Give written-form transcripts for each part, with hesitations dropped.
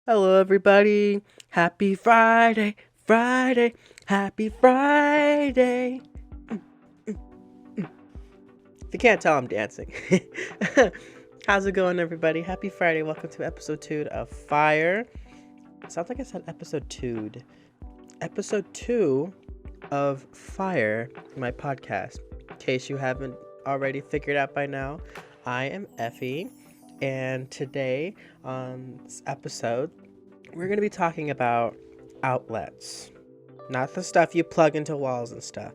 Hello, everybody. Happy Friday, Friday, happy Friday. If you can't tell, I'm dancing. How's it going, everybody? Happy Friday. Welcome to episode 2 of Fire. Sounds like I said episode 2. Episode 2 of Fire, my podcast. In case you haven't already figured out by now, I am Effie. And today on this episode, we're going to be talking about outlets, not the stuff you plug into walls and stuff.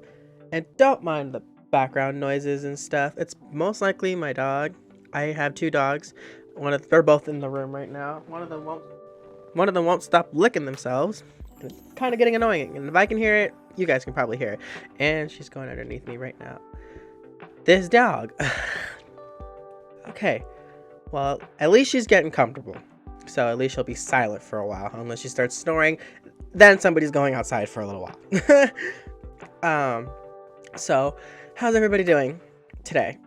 And don't mind the background noises and stuff. It's most likely my dog. I have 2 dogs. They're both in the room right now. One of them won't stop licking themselves. It's kind of getting annoying. And if I can hear it, you guys can probably hear it. And she's going underneath me right now. This dog. Okay. Well, at least she's getting comfortable. So at least she'll be silent for a while, unless she starts snoring. Then somebody's going outside for a little while. So how's everybody doing today?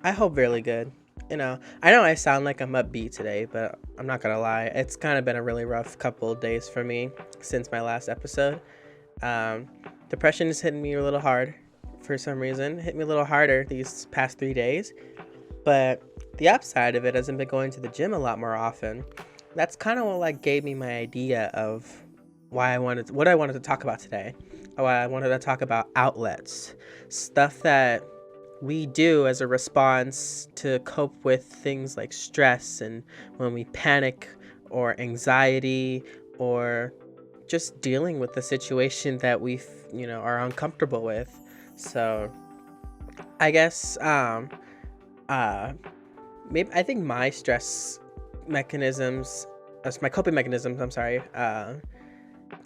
I hope really good. I know I sound like I'm upbeat today, but I'm not gonna lie. It's kind of been a really rough couple of days for me since my last episode. Depression is hitting me a little hard for some reason. Hit me a little harder these past 3 days. But the upside of it has been going to the gym a lot more often. That's kind of what gave me my idea of what I wanted to talk about today. Why I wanted to talk about outlets, stuff that we do as a response to cope with things like stress and when we panic or anxiety or just dealing with the situation that we are uncomfortable with. So I guess maybe I think my my coping mechanisms,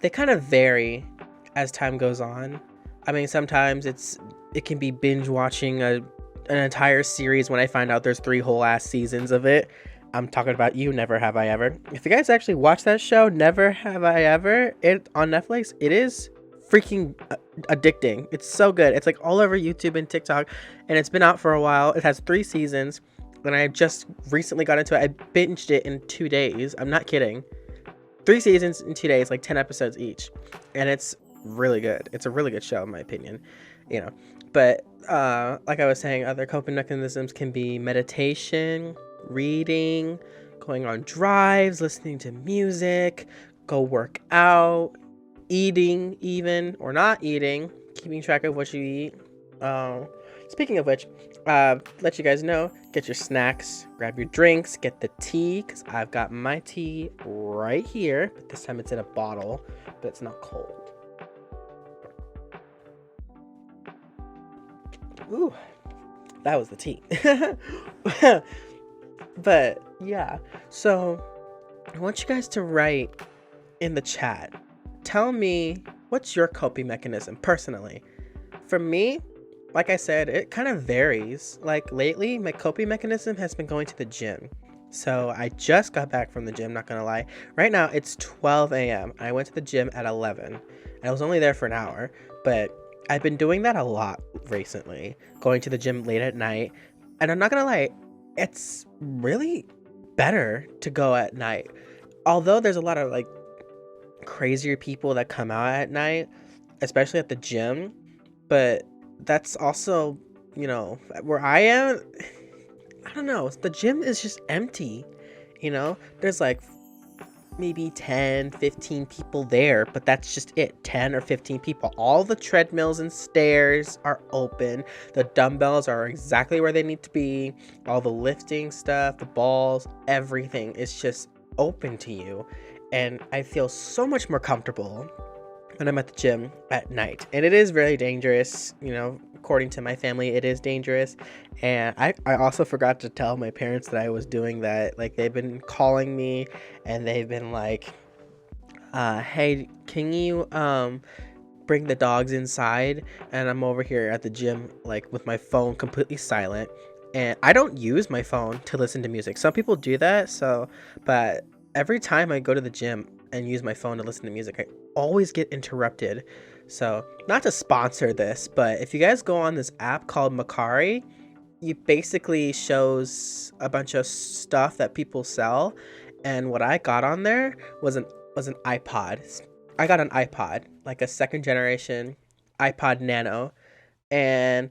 they kind of vary as time goes on. I mean, sometimes it can be binge watching an entire series when I find out there's 3 whole ass seasons of it. I'm talking about Never Have I Ever. If you guys actually watch that show, Never Have I Ever, it on Netflix, it is freaking addicting. It's so good. It's all over YouTube and TikTok, and it's been out for a while. It has 3 seasons, and I just recently got into it. I binged it in 2 days. I'm not kidding. 3 seasons in 2 days, 10 episodes each, and it's really good. It's a really good show in my opinion, But like I was saying, other coping mechanisms can be meditation, reading, going on drives, listening to music, go work out, eating even or not eating, keeping track of what you eat. Speaking of which, let you guys know, get your snacks, grab your drinks, get the tea, because I've got my tea right here, but this time it's in a bottle, but it's not cold. Ooh, that was the tea. But yeah, so I want you guys to write in the chat. Tell me, what's your coping mechanism personally? For me, like I said, it kind of varies. Lately, my coping mechanism has been going to the gym. So I just got back from the gym, not gonna lie. Right now, it's 12 a.m. I went to the gym at 11. I was only there for an hour, but I've been doing that a lot recently, going to the gym late at night. And I'm not gonna lie, it's really better to go at night. Although there's a lot of crazier people that come out at night, especially at the gym, but that's also, where I am, I don't know, the gym is just empty. There's maybe 10, 15 people there, but that's just it. 10 or 15 people. All the treadmills and stairs are open. The dumbbells are exactly where they need to be. All the lifting stuff, the balls, everything is just open to you. And I feel so much more comfortable when I'm at the gym at night. And it is very dangerous, according to my family, it is dangerous. And I also forgot to tell my parents that I was doing that. They've been calling me and they've been hey, can you bring the dogs inside? And I'm over here at the gym with my phone completely silent. And I don't use my phone to listen to music. Some people do that, but every time I go to the gym and use my phone to listen to music, I always get interrupted. So, not to sponsor this, but if you guys go on this app called Macari, it basically shows a bunch of stuff that people sell, And what I got on there was an iPod. I got an iPod, like a second generation iPod Nano, and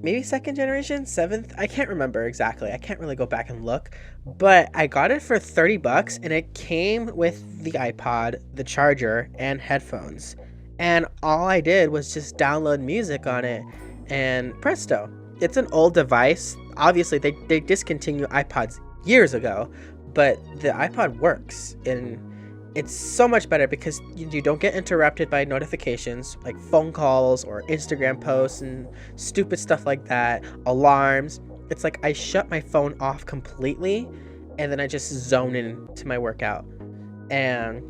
maybe second generation, seventh. I can't remember exactly. I can't really go back and look, but I got it for $30, and it came with the iPod, the charger, and headphones. And all I did was just download music on it, and presto, it's an old device. Obviously, they discontinued iPods years ago, but the iPod works, and it's so much better because you don't get interrupted by notifications like phone calls or Instagram posts and stupid stuff like that, alarms. It's like I shut my phone off completely, and then I just zone into my workout. And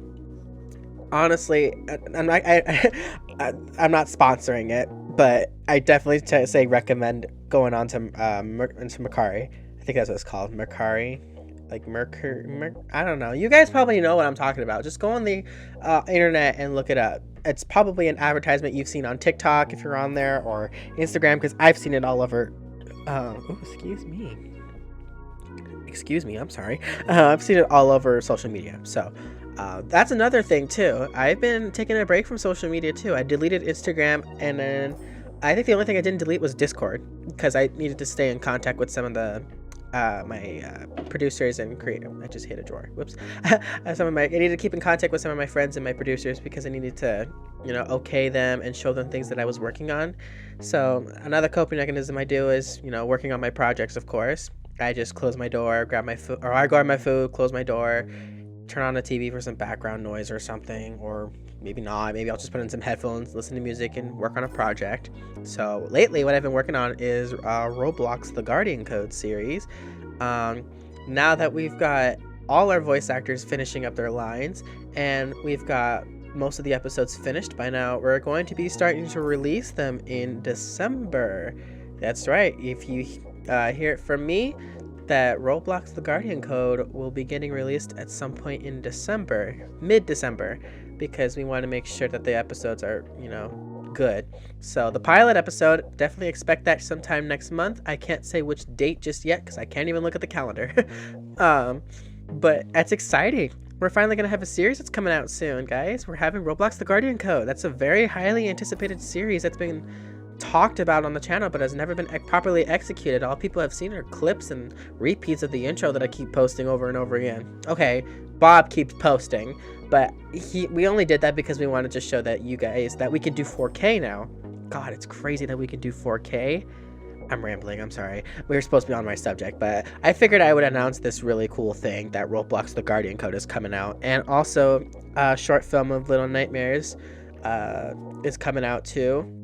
honestly, I'm not sponsoring it, but I definitely say recommend going on to into Mercari. I think that's what it's called, Mercari. Like I don't know. You guys probably know what I'm talking about. Just go on the internet and look it up. It's probably an advertisement you've seen on TikTok if you're on there, or Instagram, because I've seen it all over. Excuse me. I'm sorry. I've seen it all over social media. So that's another thing too. I've been taking a break from social media too. I deleted Instagram, and then I think the only thing I didn't delete was Discord, because I needed to stay in contact with some of the my producers and creative. I just hit a drawer. Whoops. I needed to keep in contact with some of my friends and my producers, because I needed to, okay them and show them things that I was working on. So another coping mechanism I do is, working on my projects, of course. I just close my door, grab my food, or I grab my food, close my door, turn on the TV for some background noise or something, or maybe not. Maybe I'll just put in some headphones, listen to music, and work on a project. So lately, what I've been working on is Roblox The Guardian Code series. Now that we've got all our voice actors finishing up their lines, and we've got most of the episodes finished by now, we're going to be starting to release them in December. That's right. If you hear it from me, that Roblox The Guardian Code will be getting released at some point in December, mid-December, because we want to make sure that the episodes are, good. So the pilot episode, definitely expect that sometime next month. I can't say which date just yet because I can't even look at the calendar. But that's exciting. We're finally going to have a series that's coming out soon, guys. We're having Roblox The Guardian Code. That's a very highly anticipated series that's been talked about on the channel, but has never been properly executed. All people have seen are clips and repeats of the intro that I keep posting over and over again. Okay, Bob keeps posting, but we only did that because we wanted to show that you guys that we can do 4K now. God, it's crazy that we can do 4K. I'm rambling, I'm sorry. We were supposed to be on my subject, but I figured I would announce this really cool thing that Roblox The Guardian Code is coming out. And also, a short film of Little Nightmares is coming out too.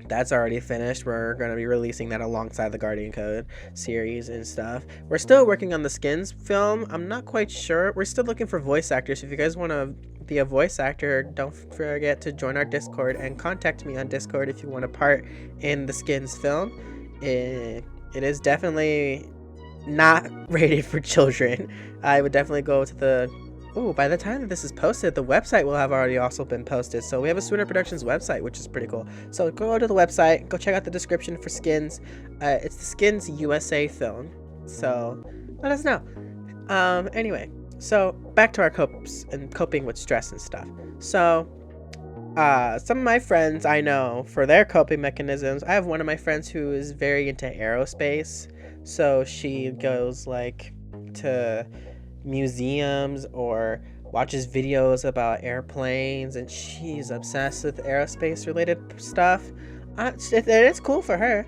That's already finished. We're going to be releasing that alongside the Guardian Code series and stuff. We're still working on the Skins film. I'm not quite sure. We're still looking for voice actors. If you guys want to be a voice actor, don't forget to join our Discord and contact me on Discord if you want a part in the Skins film. It is definitely not rated for children. I would definitely go to the... Oh, by the time that this is posted, the website will have already also been posted. So we have a Swinner Productions website, which is pretty cool. So go to the website, go check out the description for Skins. It's the Skins USA film. So let us know. Anyway, so back to our coping with stress and stuff. So some of my friends I know for their coping mechanisms, I have one of my friends who is very into aerospace. So she goes like to museums or watches videos about airplanes, and she's obsessed with aerospace related stuff. It's cool for her.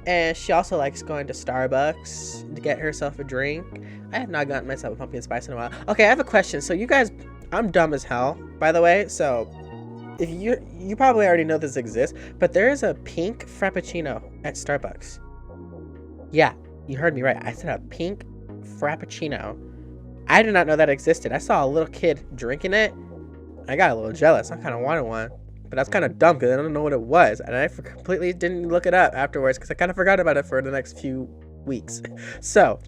And she also likes going to Starbucks to get herself a drink. I have not gotten myself a pumpkin spice in a while. Okay, I have a question. So you guys, I'm dumb as hell, by the way. So if you probably already know this exists, but there is a pink frappuccino at Starbucks. Yeah, you heard me right. I said a pink frappuccino. I did not know that existed. I saw a little kid drinking it. I got a little jealous. I kind of wanted one. But that's kind of dumb because I don't know what it was. And I completely didn't look it up afterwards because I kind of forgot about it for the next few weeks. So,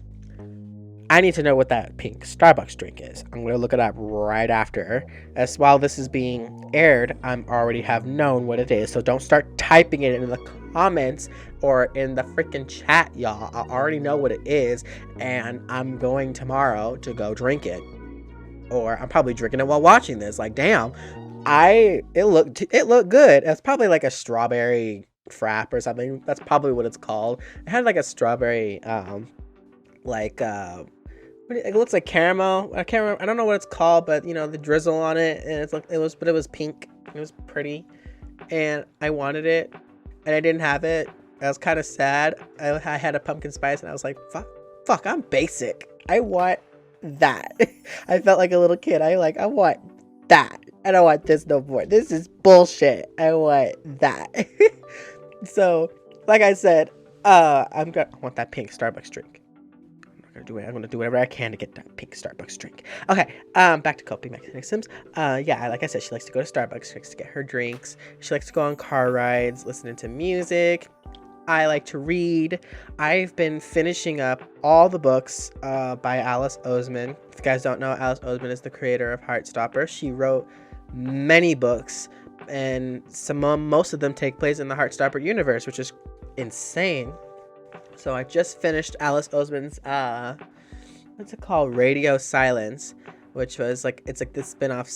I need to know what that pink Starbucks drink is. I'm going to look it up right after. As while this is being aired, I already have known what it is. So don't start typing it in the comments or in the freaking chat, y'all. I already know what it is, and I'm going tomorrow to go drink it. Or I'm probably drinking it while watching this. Like, damn, it looked good. It's probably like a strawberry frap or something. That's probably what it's called. It had like a strawberry, like it looks like caramel. I can't remember. I don't know what it's called, but you know, the drizzle on it, and it was pink. It was pretty, and I wanted it, and I didn't have it. I was kind of sad. I had a pumpkin spice, and I was like, fuck, I'm basic. I want that. I felt like a little kid. I want that. I don't want this no more. This is bullshit. I want that. So, like I said, I want that pink Starbucks drink. I'm gonna do whatever I can to get that pink Starbucks drink. Okay, back to coping mechanisms. Yeah, like I said, she likes to go to Starbucks. She likes to get her drinks. She likes to go on car rides, listening to music. I like to read. I've been finishing up all the books by Alice Oseman. If you guys don't know, Alice Oseman is the creator of Heartstopper. She wrote many books, and most of them take place in the Heartstopper universe, which is insane. So I just finished Alice Oseman's what's it called? Radio Silence, which was it's like this spin-off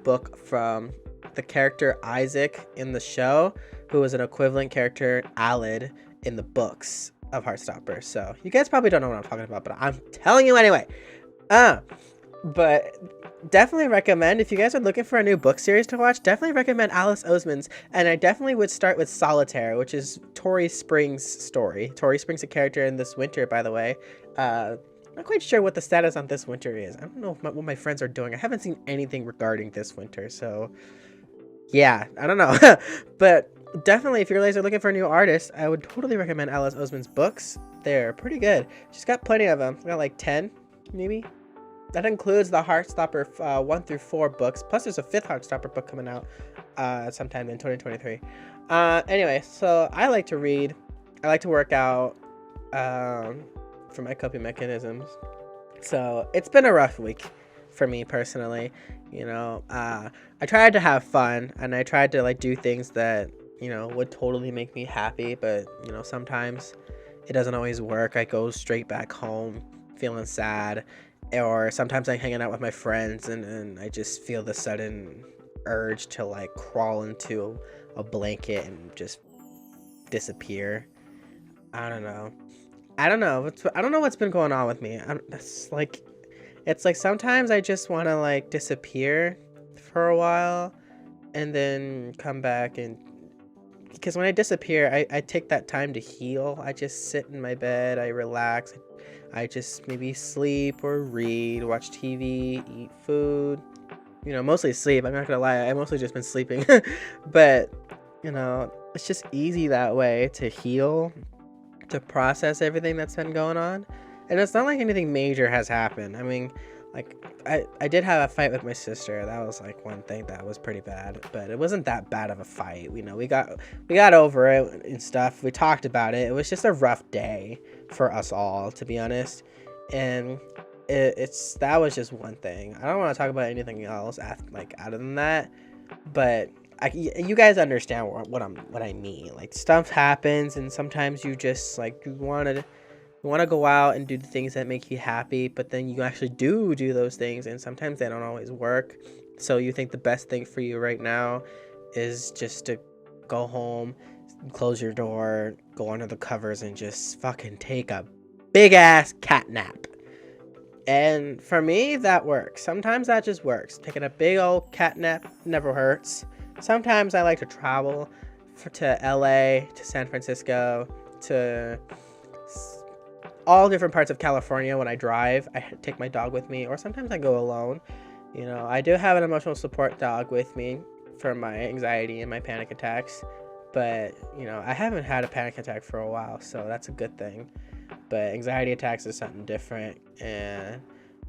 book from the character Isaac in the show, who was an equivalent character, Alid, in the books of Heartstopper. So you guys probably don't know what I'm talking about, but I'm telling you anyway. But definitely recommend, if you guys are looking for a new book series to watch, definitely recommend Alice Oseman's. And I definitely would start with Solitaire, which is Tori Spring's story. Tori Spring's a character in This Winter, by the way. Not quite sure what the status on This Winter is. I don't know what my friends are doing. I haven't seen anything regarding This Winter, so yeah, I don't know. But definitely, if you guys are looking for a new artist, I would totally recommend Alice Oseman's books. They're pretty good. She's got plenty of them. She's got like 10, maybe. That includes the Heartstopper 1 through 4 books. Plus, there's a 5th Heartstopper book coming out sometime in 2023. Anyway, so I like to read. I like to work out for my coping mechanisms. So it's been a rough week for me personally. You know, I tried to have fun, and I tried to do things that, you know, would totally make me happy. But, you know, sometimes it doesn't always work. I go straight back home feeling sad. Or sometimes I'm hanging out with my friends and I just feel the sudden urge to crawl into a blanket and just disappear. I don't know. I don't know what's been going on with me. It's like sometimes I just want to disappear for a while and then come back, and because when I disappear, I take that time to heal. I just sit in my bed, I relax. I just maybe sleep or read, watch TV, eat food. You know, mostly sleep. I'm not gonna lie, I've mostly just been sleeping. But, you know, it's just easy that way to heal, to process everything that's been going on. And it's not like anything major has happened. I mean, I did have a fight with my sister. That was one thing that was pretty bad, but it wasn't that bad of a fight. You know, we got over it and stuff. We talked about it. It was just a rough day for us all, to be honest. And that was just one thing. I don't want to talk about anything else other than that, but you guys understand what I mean. Stuff happens, and sometimes you just you want to go out and do the things that make you happy, but then you actually do those things, and sometimes they don't always work. So you think the best thing for you right now is just to go home, close your door, go under the covers, and just fucking take a big ass cat nap. And for me, that works. Sometimes that just works. Taking a big old cat nap never hurts. Sometimes I like to travel to LA, to San Francisco, to all different parts of California. When I drive, I take my dog with me, or sometimes I go alone. You know, I do have an emotional support dog with me for my anxiety and my panic attacks, but, you know, I haven't had a panic attack for a while, so that's a good thing. But anxiety attacks is something different, and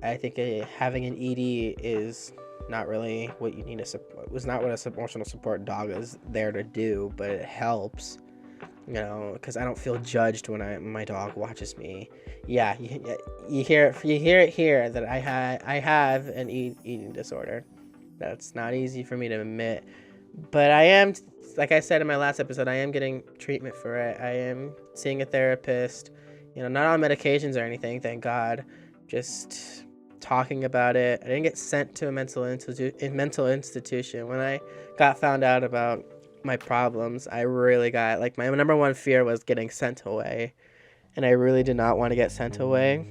I think having an ED is not really what you need was not what a emotional support dog is there to do, but it helps. You know, because I don't feel judged when my dog watches me. Yeah, you hear it here that I have an eating disorder. That's not easy for me to admit, But I am, like I said in my last episode, I am getting treatment for it. I am seeing a therapist, not on medications or anything, thank God. Just talking about it. I didn't get sent to a mental institution. When I got found out about my problems, I really got, like, my number one fear was getting sent away. And I really did not want to get sent away.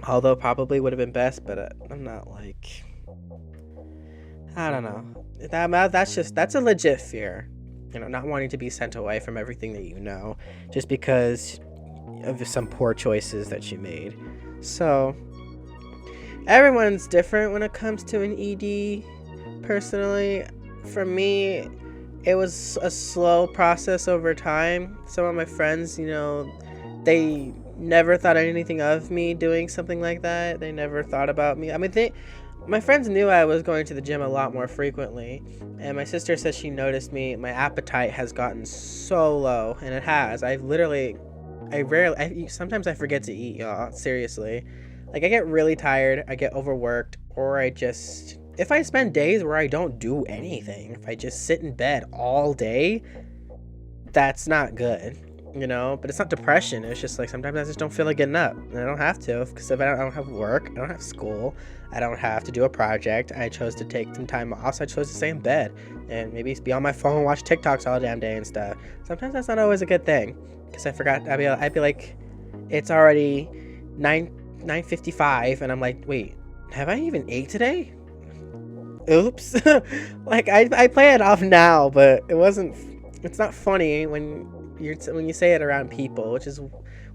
Although probably would have been best, but I'm not like, I don't know. That's a legit fear. Not wanting to be sent away from everything that you know, just because of some poor choices that you made. So, everyone's different when it comes to an ED. Personally, for me, it was a slow process over time. Some of my friends, they never thought anything of me doing something like that. They never thought about me. I mean, my friends knew I was going to the gym a lot more frequently, and my sister says she noticed my appetite has gotten so low, and it has. Sometimes I forget to eat, y'all, seriously. Like, I get really tired, I get overworked, or if I spend days where I don't do anything, if I just sit in bed all day, that's not good. But it's not depression. It's just like sometimes I just don't feel like getting up, and I don't have to, because if I don't have work, I don't have school, I don't have to do a project. I chose to take some time off, so I chose to stay in bed and maybe be on my phone, watch TikToks all damn day and stuff. Sometimes that's not always a good thing, because I forgot. I'd be like, it's already 9:55, and I'm like, wait, have I even ate today? Oops. Like, I play it off now, but it's not funny when you say it around people, which is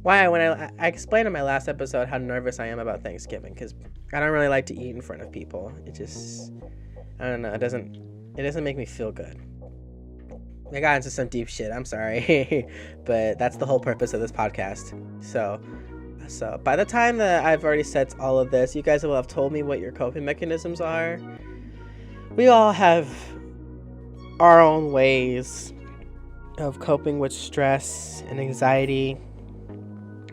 why when I explained in my last episode how nervous I am about Thanksgiving, because I don't really like to eat in front of people. It just, I don't know, it doesn't make me feel good. I got into some deep shit, I'm sorry. But that's the whole purpose of this podcast. So by the time that I've already said all of this, you guys will have told me what your coping mechanisms are. We all have our own ways of coping with stress and anxiety.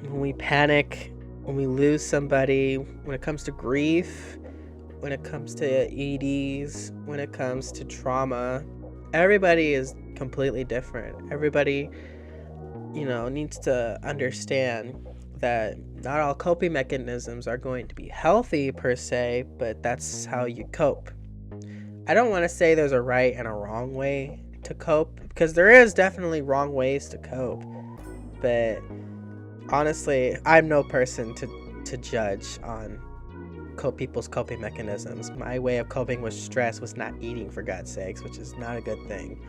When we panic, when we lose somebody, when it comes to grief, when it comes to EDs, when it comes to trauma, everybody is completely different. Everybody, needs to understand that not all coping mechanisms are going to be healthy per se, but that's how you cope. I don't want to say there's a right and a wrong way to cope, because there is definitely wrong ways to cope, but honestly, I'm no person to judge on people's coping mechanisms. My way of coping with stress was not eating, for God's sakes, which is not a good thing,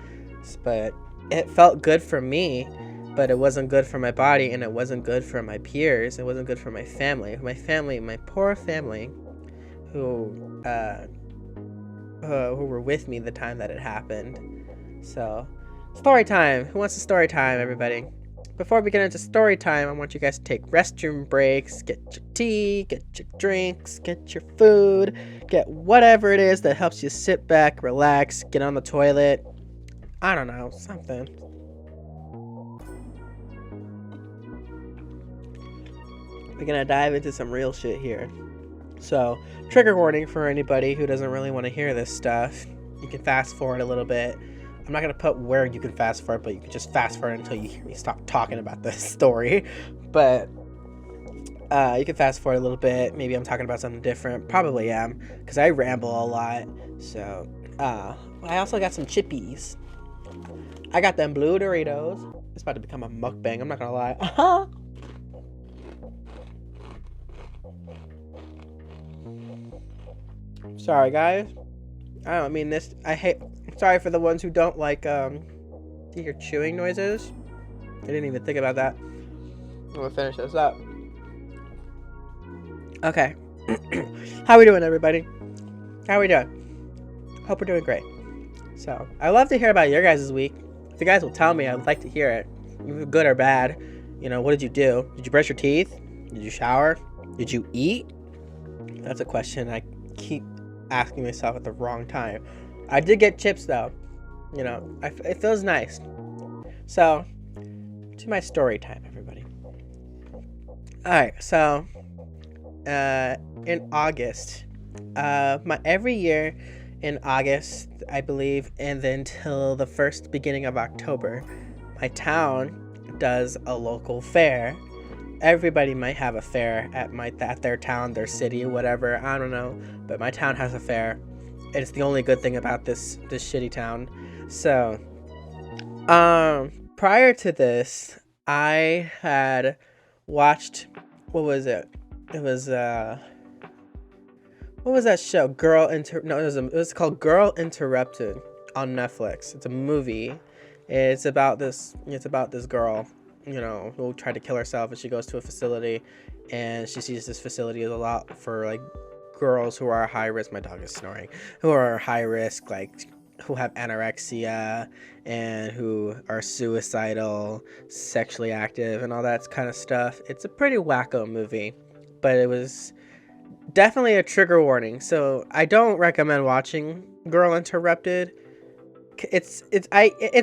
but it felt good for me, but it wasn't good for my body, and it wasn't good for my peers. It wasn't good for my family, my poor family, who were with me the time that it happened. So, story time. Who wants a story time, everybody? Before we get into story time, I want you guys to take restroom breaks, get your tea, get your drinks, get your food, get whatever it is that helps you sit back, relax, get on the toilet. I don't know, something. We're gonna dive into some real shit here. So, trigger warning for anybody who doesn't really want to hear this stuff. You can fast forward a little bit. I'm not going to put where you can fast forward, but you can just fast forward until you hear me stop talking about this story. But you can fast forward a little bit. Maybe I'm talking about something different. Probably am, because I ramble a lot. So, I also got some chippies. I got them blue Doritos. It's about to become a mukbang, I'm not going to lie. Sorry, guys. I don't mean this. Sorry for the ones who don't like to hear chewing noises. I didn't even think about that. I'm gonna finish this up. Okay. How we doing, everybody? How we doing? Hope we're doing great. So, I love to hear about your guys' week. If you guys will tell me, I'd like to hear it. Good or bad. What did you do? Did you brush your teeth? Did you shower? Did you eat? That's a question I keep asking myself at the wrong time. I did get chips though. It feels nice. So, to my story time, everybody. Alright, so in August, every year in August, I believe, and then till the first beginning of October. My town does a local fair. Everybody might have a fair at their town, their city, whatever. I don't know, but my town has a fair. It's the only good thing about this shitty town. So, prior to this, I had watched, what was it? It was what was that show? It was called Girl Interrupted on Netflix. It's a movie. It's about this girl, who tried to kill herself, and she goes to a facility, and she sees this facility is a lot for like girls who are high risk. My dog is snoring. Who are high risk, like who have anorexia and who are suicidal, sexually active, and all that kind of stuff. It's a pretty wacko movie, but it was definitely a trigger warning. So I don't recommend watching Girl Interrupted. It's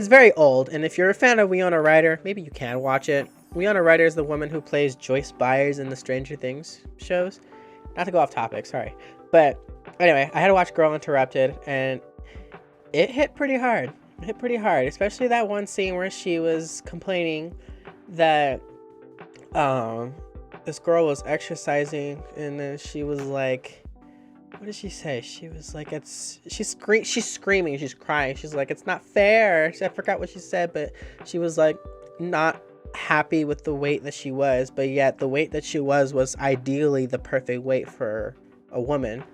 very old, and if you're a fan of Winona Ryder, maybe you can watch it. Winona Ryder is the woman who plays Joyce Byers in the Stranger Things shows. Not to go off topic, sorry. But anyway, I had to watch Girl Interrupted, and it hit pretty hard. Especially that one scene where she was complaining that this girl was exercising, and then she was like, what did she say? She was like, she's screaming, she's crying. She's like, it's not fair. I forgot what she said, but she was like not happy with the weight that she was, but yet the weight that she was ideally the perfect weight for a woman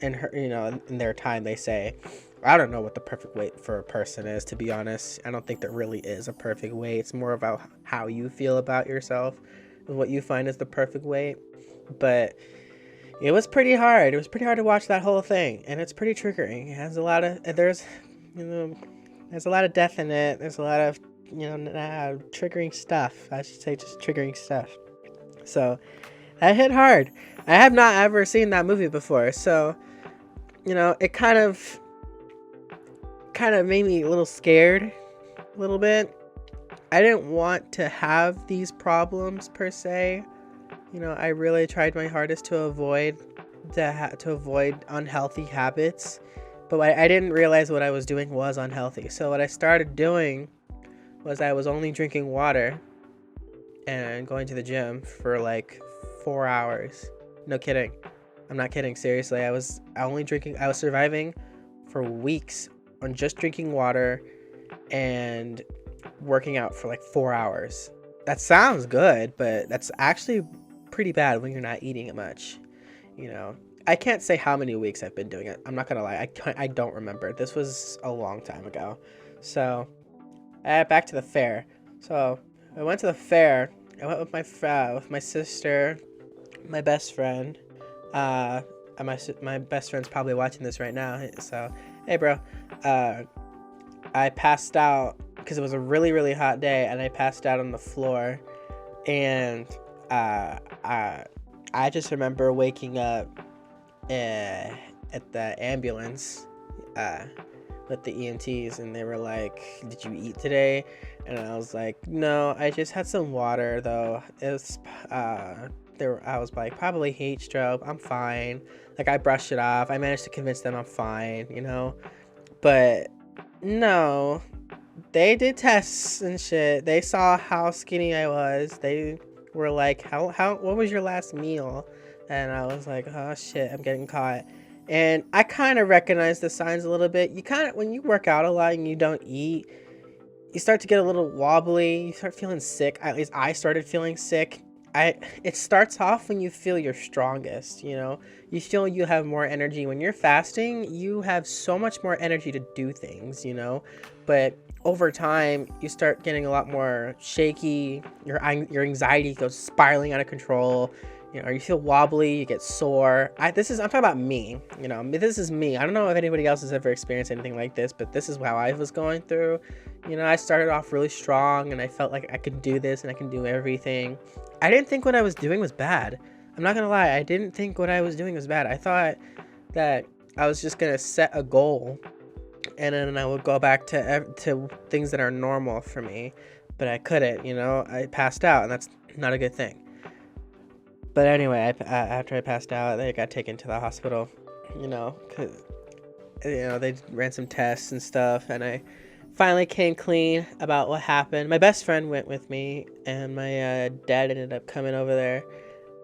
in her, in their time, they say. I don't know what the perfect weight for a person is, to be honest. I don't think there really is a perfect weight. It's more about how you feel about yourself and what you find is the perfect weight. But it was pretty hard. It was pretty hard to watch that whole thing, and it's pretty triggering. It has a lot of there's a lot of death in it. There's a lot of triggering stuff. I should say just triggering stuff. So that hit hard. I have not ever seen that movie before, so it kind of made me a little scared, a little bit. I didn't want to have these problems per se. I really tried my hardest to avoid unhealthy habits, but I didn't realize what I was doing was unhealthy. So what I started doing was I was only drinking water and going to the gym for like 4 hours. No kidding. I'm not kidding. Seriously, I was surviving for weeks on just drinking water and working out for like 4 hours. That sounds good, but that's actually pretty bad when you're not eating much. I can't say how many weeks I've been doing it. I'm not gonna lie, I don't remember. This was a long time ago. So back to the fair. So I went to the fair. I went with my sister, my best friend. My best friend's probably watching this right now, so hey bro. I passed out because it was a really, really hot day, and I passed out on the floor, and I just remember waking up at the ambulance with the EMTs, and they were like, did you eat today? And I was like, no, I just had some water though. It was I was like, probably heat stroke, I'm fine. Like, I brushed it off. I managed to convince them I'm fine, but no, they did tests and shit. They saw how skinny I was. They were like, what was your last meal? And I was like, oh shit, I'm getting caught. And I kind of recognize the signs a little bit. When you work out a lot and you don't eat, you start to get a little wobbly. You start feeling sick. At least I started feeling sick. It starts off when you feel your strongest, you feel you have more energy. When you're fasting, you have so much more energy to do things, but over time you start getting a lot more shaky. Your anxiety goes spiraling out of control. You feel wobbly, you get sore. I'm talking about me, this is me. I don't know if anybody else has ever experienced anything like this, but this is how I was going through. I started off really strong, and I felt like I could do this and I can do everything. I didn't think what I was doing was bad. I'm not gonna lie, I didn't think what I was doing was bad. I thought that I was just gonna set a goal, and then I would go back to things that are normal for me, but I couldn't. I passed out, and that's not a good thing. But anyway, after I passed out, I got taken to the hospital, because they ran some tests and stuff, and I finally came clean about what happened. My best friend went with me, and my dad ended up coming over there.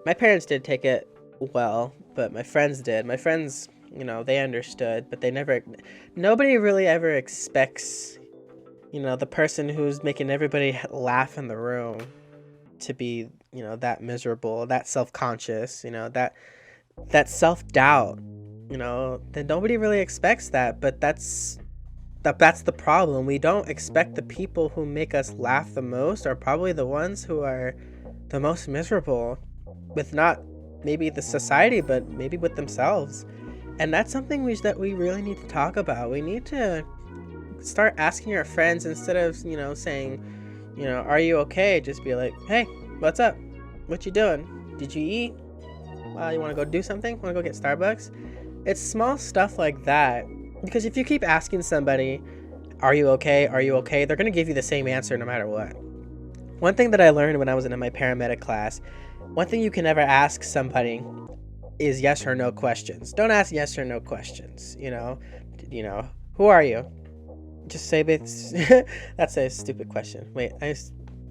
My parents did take it well, but my friends did. My friends, they understood, but nobody really ever expects, the person who's making everybody laugh in the room to be, that miserable, that self-conscious, that self-doubt, then nobody really expects that, but that's the problem. We don't expect the people who make us laugh the most are probably the ones who are the most miserable with not maybe the society, but maybe with themselves. And that's something that we really need to talk about. We need to start asking our friends instead of, saying, are you okay? Just be like, hey, what's up? What you doing? Did you eat? You want to go do something? Want to go get Starbucks? It's small stuff like that. Because if you keep asking somebody, are you okay? Are you okay? They're going to give you the same answer no matter what. One thing that I learned when I was in my paramedic class, one thing you can never ask somebody is yes or no questions. Don't ask yes or no questions. Who are you? Just say that's a stupid question. Wait,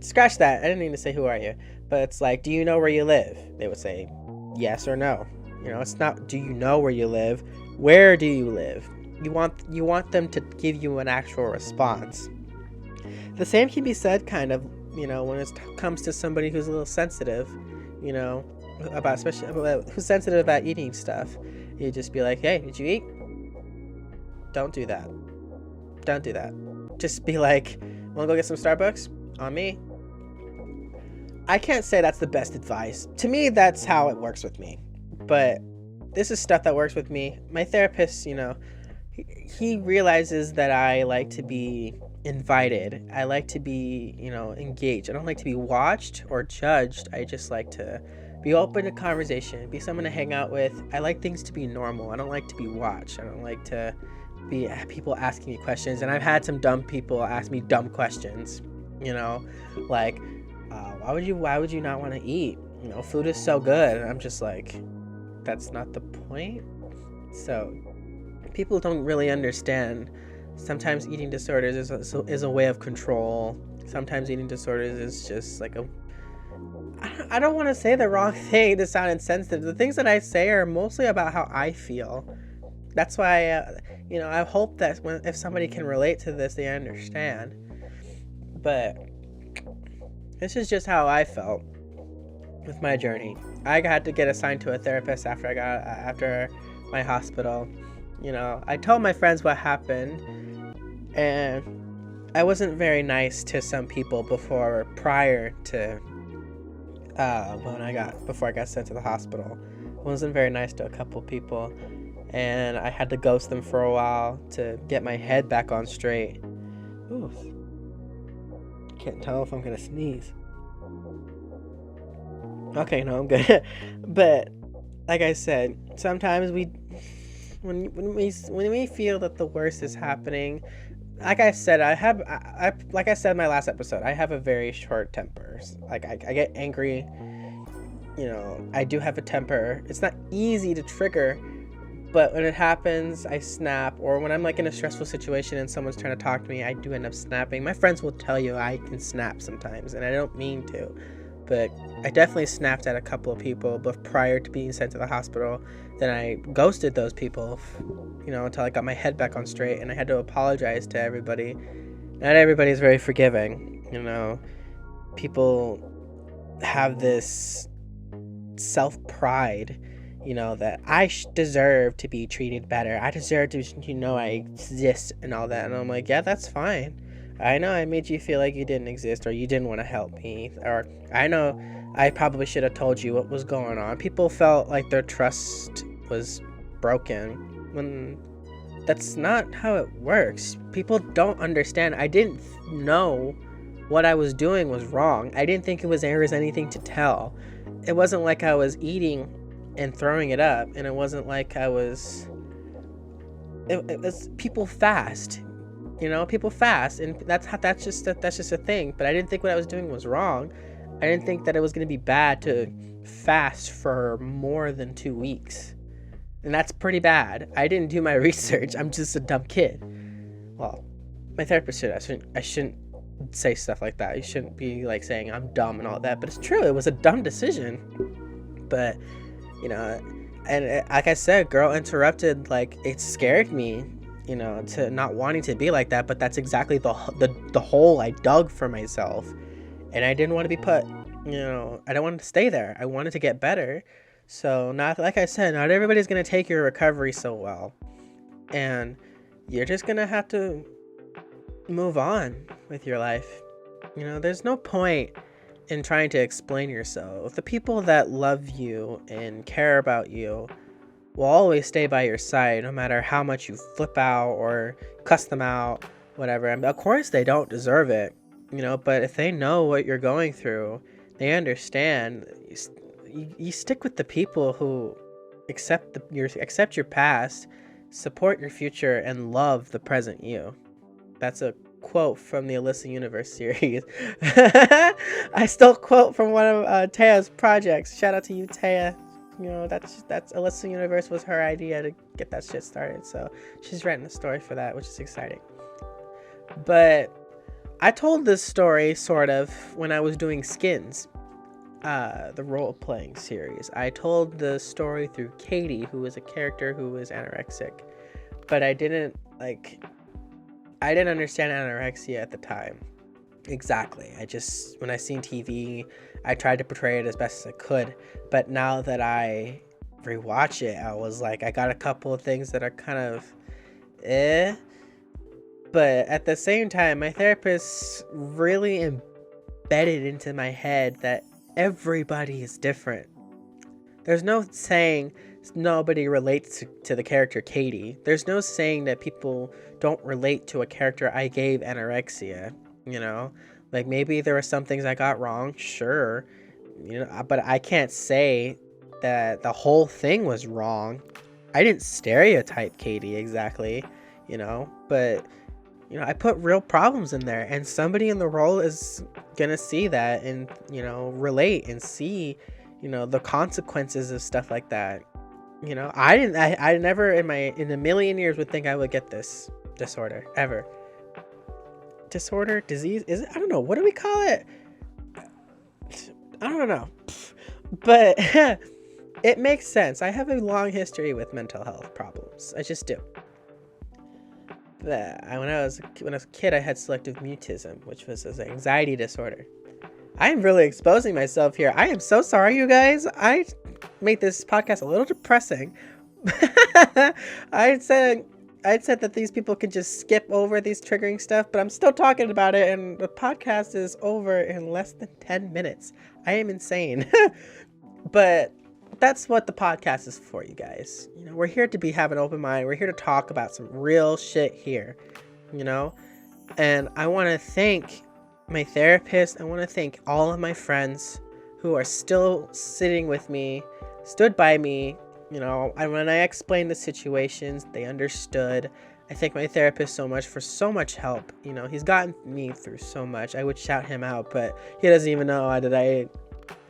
scratch that. I didn't mean to say who are you. But it's like, do you know where you live? They would say yes or no. It's not do you know where you live? Where do you live? You want them to give you an actual response. The same can be said kind of, when it comes to somebody who's a little sensitive, who's sensitive about eating stuff. You just be like, hey, did you eat? Don't do that. Don't do that. Just be like, wanna go get some Starbucks? On me. I can't say that's the best advice. To me, that's how it works with me. But this is stuff that works with me. My therapist, he realizes that I like to be invited. I like to be, engaged. I don't like to be watched or judged. I just like to be open to conversation, be someone to hang out with. I like things to be normal. I don't like to be watched. I don't like to be people asking me questions. And I've had some dumb people ask me dumb questions, like, why would you not want to eat? Food is so good. And I'm just like, that's not the point. So people don't really understand. Sometimes eating disorders is a way of control. Sometimes eating disorders is just like I don't want to say the wrong thing to sound insensitive. The things that I say are mostly about how I feel. That's why, I hope that if somebody can relate to this, they understand. But this is just how I felt with my journey. I had to get assigned to a therapist after my hospital. I told my friends what happened, and I wasn't very nice to some people prior to before I got sent to the hospital. I wasn't very nice to a couple people, and I had to ghost them for a while to get my head back on straight. Ooh. Can't tell if I'm gonna sneeze. Okay, no, I'm good. But like I said, sometimes when we feel that the worst is happening, like I said, like I said in my last episode, I have a very short temper. Like I get angry. I do have a temper. It's not easy to trigger, but when it happens, I snap. Or when I'm like in a stressful situation and someone's trying to talk to me, I do end up snapping. My friends will tell you I can snap sometimes, and I don't mean to. But I definitely snapped at a couple of people, but prior to being sent to the hospital, then I ghosted those people, until I got my head back on straight, and I had to apologize to everybody. Not everybody's very forgiving, People have this self-pride, that I deserve to be treated better. I deserve to, I exist and all that. And I'm like, yeah, that's fine. I know I made you feel like you didn't exist, or you didn't want to help me, or I know I probably should have told you what was going on. People felt like their trust was broken when that's not how it works. People don't understand. I didn't know what I was doing was wrong. I didn't think there was anything to tell. It wasn't like I was eating and throwing it up, and it wasn't like I was... It was people fast. People fast, and that's just a thing. But I didn't think what I was doing was wrong. I didn't think that it was going to be bad to fast for more than 2 weeks. And that's pretty bad. I didn't do my research. I'm just a dumb kid. Well, my therapist said I shouldn't say stuff like that. You shouldn't be like saying I'm dumb and all that. But it's true. It was a dumb decision. But, and like I said, Girl Interrupted, like, it scared me, to not wanting to be like that. But that's exactly the hole I dug for myself. And I didn't want to be put, I don't want to stay there. I wanted to get better. So, like I said, not everybody's going to take your recovery so well. And you're just going to have to move on with your life. There's no point in trying to explain yourself. The people that love you and care about you will always stay by your side, no matter how much you flip out or cuss them out, whatever. And of course, they don't deserve it, but if they know what you're going through, they understand. You stick with the people who accept your past, support your future, and love the present you. That's a quote from the Alyssa Universe series. I stole a quote from one of Taya's projects. Shout out to you, Taya. That's Alyssa Universe was her idea to get that shit started. So she's writing a story for that, which is exciting. But I told this story sort of when I was doing Skins, the role-playing series. I told the story through Katie, who is a character who is anorexic, but I didn't understand anorexia at the time. Exactly. When I seen TV, I tried to portray it as best as I could, but now that I rewatch it, I was like, I got a couple of things that are kind of but at the same time, my therapist really embedded into my head that everybody is different. There's no saying nobody relates to the character Katie. There's no saying that people don't relate to a character I gave anorexia, Like, maybe there were some things I got wrong, sure, but I can't say that the whole thing was wrong. I didn't stereotype Katie exactly, but I put real problems in there, and somebody in the role is gonna see that and, relate and see, the consequences of stuff like that. I never in a million years would think I would get this disorder, ever. Disorder, disease, is it? I don't know. What do we call it? I don't know. But it makes sense. I have a long history with mental health problems. I just do. When I was a kid, I had selective mutism, which was an anxiety disorder. I am really exposing myself here. I am so sorry, you guys. I made this podcast a little depressing. I said that these people could just skip over these triggering stuff, but I'm still talking about it, and the podcast is over in less than 10 minutes. I am insane. But that's what the podcast is for, you guys. We're here to have an open mind. We're here to talk about some real shit here, And I want to thank my therapist. I want to thank all of my friends who are still sitting with me, stood by me. And when I explained the situations, they understood. I thank my therapist so much for so much help. He's gotten me through so much. I would shout him out, but he doesn't even know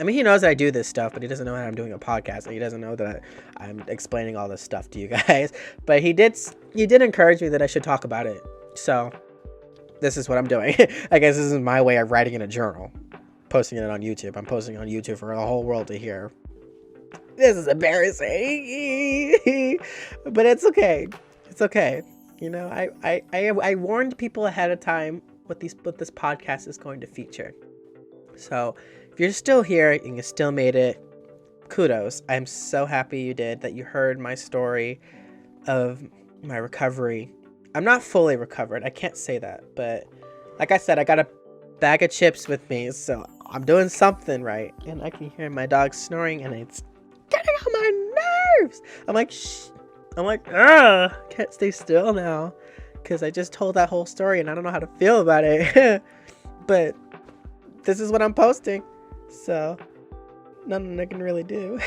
he knows that I do this stuff, but he doesn't know that I'm doing a podcast. And he doesn't know that I'm explaining all this stuff to you guys. But he did encourage me that I should talk about it. So this is what I'm doing. I guess this is my way of writing in a journal, posting it on YouTube. I'm posting on YouTube for the whole world to hear. This is embarrassing, but it's okay. It's okay. I warned people ahead of time what this podcast is going to feature. So if you're still here and you still made it, kudos. I'm so happy you did, that you heard my story of my recovery. I'm not fully recovered. I can't say that, but like I said, I got a bag of chips with me, so I'm doing something right. And I can hear my dog snoring, and it's getting on my nerves. I'm like, shh. I'm like, can't stay still now, because I just told that whole story and I don't know how to feel about it. But this is what I'm posting, so nothing I can really do.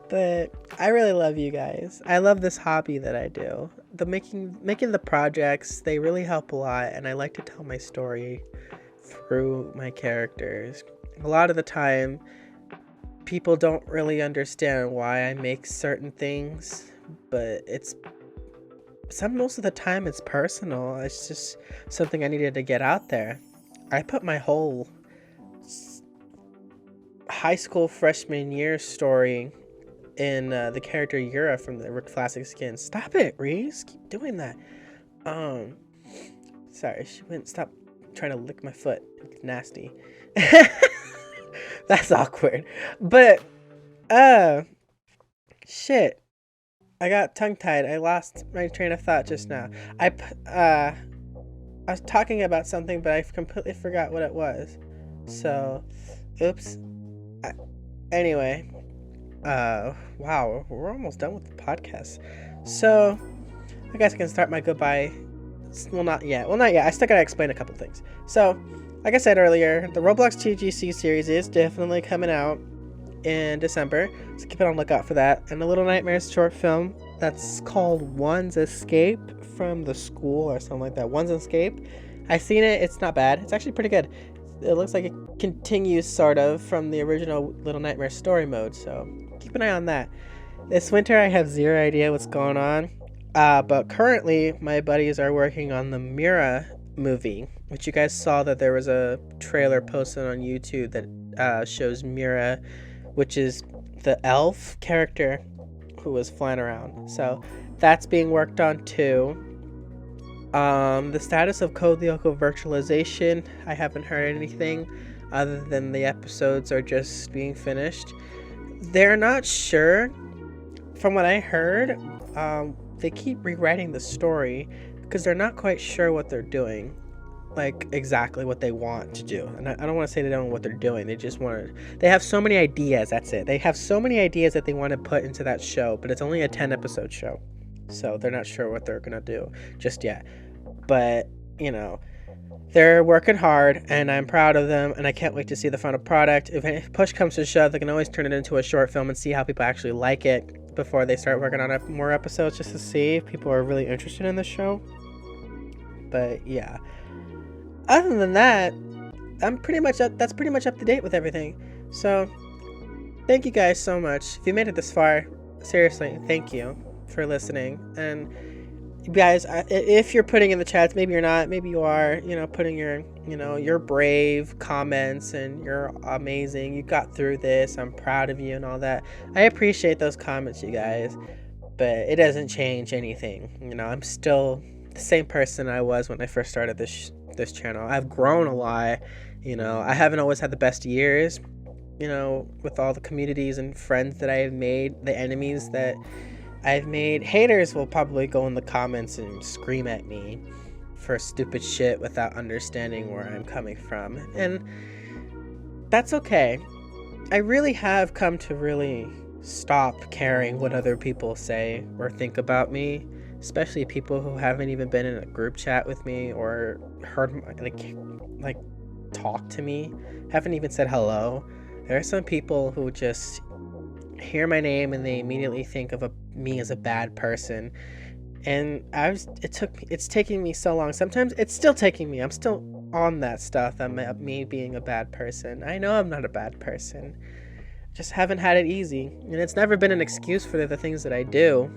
But I really love you guys. I love this hobby that I do. The making the projects, they really help a lot, and I like to tell my story through my characters. A lot of the time, people don't really understand why I make certain things, but most of the time it's personal. It's just something I needed to get out there. I put my whole high school freshman year story in the character Yura from the Classic Skin. Stop it, Reese. Keep doing that. Sorry, she wouldn't stop trying to lick my foot. It's nasty. That's awkward. But, shit. I got tongue-tied. I lost my train of thought just now. I was talking about something, but I completely forgot what it was. So, oops. Anyway. Wow, we're almost done with the podcast. So, I guess I can start my goodbye. Well, not yet. I still gotta explain a couple things. So, like I said earlier, the Roblox TGC series is definitely coming out in December, so keep it on the lookout for that. And the Little Nightmares short film that's called One's Escape from the School or something like that. One's Escape. I've seen it. It's not bad. It's actually pretty good. It looks like it continues sort of from the original Little Nightmares story mode, so keep an eye on that. This winter I have zero idea what's going on, but currently my buddies are working on the Mira movie, which you guys saw that there was a trailer posted on YouTube that shows Mira, which is the elf character who was flying around. So that's being worked on too. The status of Code Lyoko virtualization, I haven't heard anything other than the episodes are just being finished. They're not sure. From what I heard, they keep rewriting the story because they're not quite sure what they're doing, like exactly what they want to do. And I don't want to say they don't know what they're doing. They have so many ideas. That's it. They have so many ideas that they want to put into that show, but it's only a 10 episode show. So they're not sure what they're going to do just yet. But, they're working hard and I'm proud of them and I can't wait to see the final product. If push comes to shove, they can always turn it into a short film and see how people actually like it before they start working on more episodes, just to see if people are really interested in the show. But yeah. Other than that, that's pretty much up to date with everything. So, thank you guys so much. If you made it this far, seriously, thank you for listening. And you guys, if you're putting in the chats, maybe you're not, maybe you are, putting your brave comments and you're amazing, you got through this, I'm proud of you and all that. I appreciate those comments, you guys, but it doesn't change anything. I'm still the same person I was when I first started this channel. I've grown a lot. I haven't always had the best years, with all the communities and friends that I have made, the enemies that I've made. Haters will probably go in the comments and scream at me for stupid shit without understanding where I'm coming from. And that's okay. I really have come to really stop caring what other people say or think about me, especially people who haven't even been in a group chat with me or heard like talk to me, haven't even said hello. There are some people who just hear my name and they immediately think of me as a bad person, and it's taking me so long. Sometimes it's still taking me. I'm still on that stuff. Me being a bad person. I know I'm not a bad person. Just haven't had it easy, and it's never been an excuse for the things that I do.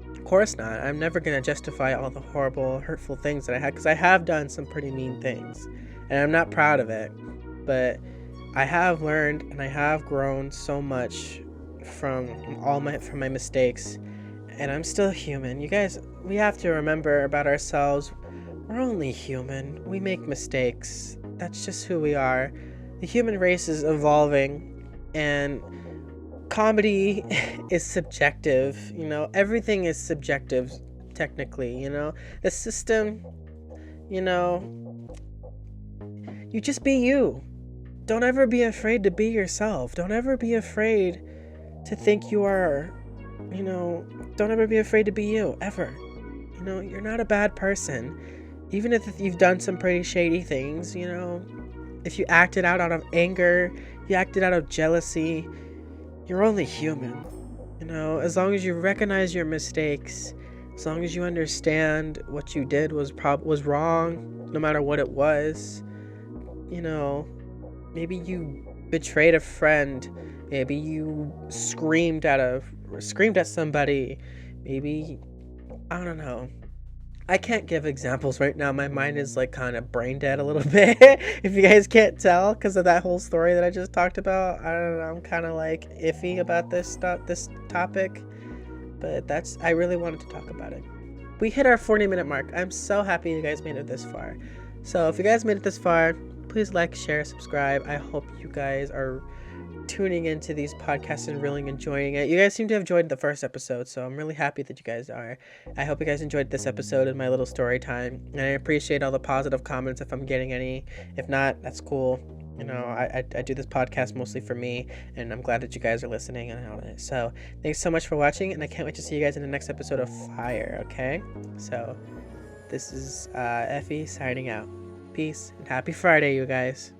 Of course not. I'm never gonna justify all the horrible, hurtful things that I had, because I have done some pretty mean things, and I'm not proud of it. But I have learned and I have grown so much from my mistakes, and I'm still human. You guys, we have to remember about ourselves. We're only human. We make mistakes. That's just who we are. The human race is evolving, and comedy is subjective. Everything is subjective, technically. The system, you just be you. Don't ever be afraid to be yourself. Don't ever be afraid to think you are, don't ever be afraid to be you, ever. You're not a bad person. Even if you've done some pretty shady things, if you acted out of anger, you acted out of jealousy, you're only human. As long as you recognize your mistakes, as long as you understand what you did was wrong, no matter what it was, maybe you betrayed a friend. Maybe you screamed at somebody. Maybe, I don't know. I can't give examples right now. My mind is like kind of brain dead a little bit. If you guys can't tell, because of that whole story that I just talked about. I don't know. I'm kind of like iffy about this topic, but I really wanted to talk about it. We hit our 40-minute mark. I'm so happy you guys made it this far. So if you guys made it this far, please like, share, subscribe. I hope you guys are tuning into these podcasts and really enjoying it. You guys seem to have enjoyed the first episode, so I'm really happy that you guys are. I hope you guys enjoyed this episode and my little story time, and I appreciate all the positive comments if I'm getting any. If not, that's cool. You know, I do this podcast mostly for me, and I'm glad that you guys are listening and all that. So thanks so much for watching, and I can't wait to see you guys in the next episode of Fire, okay? So this is Effie signing out. Peace, and happy Friday, you guys.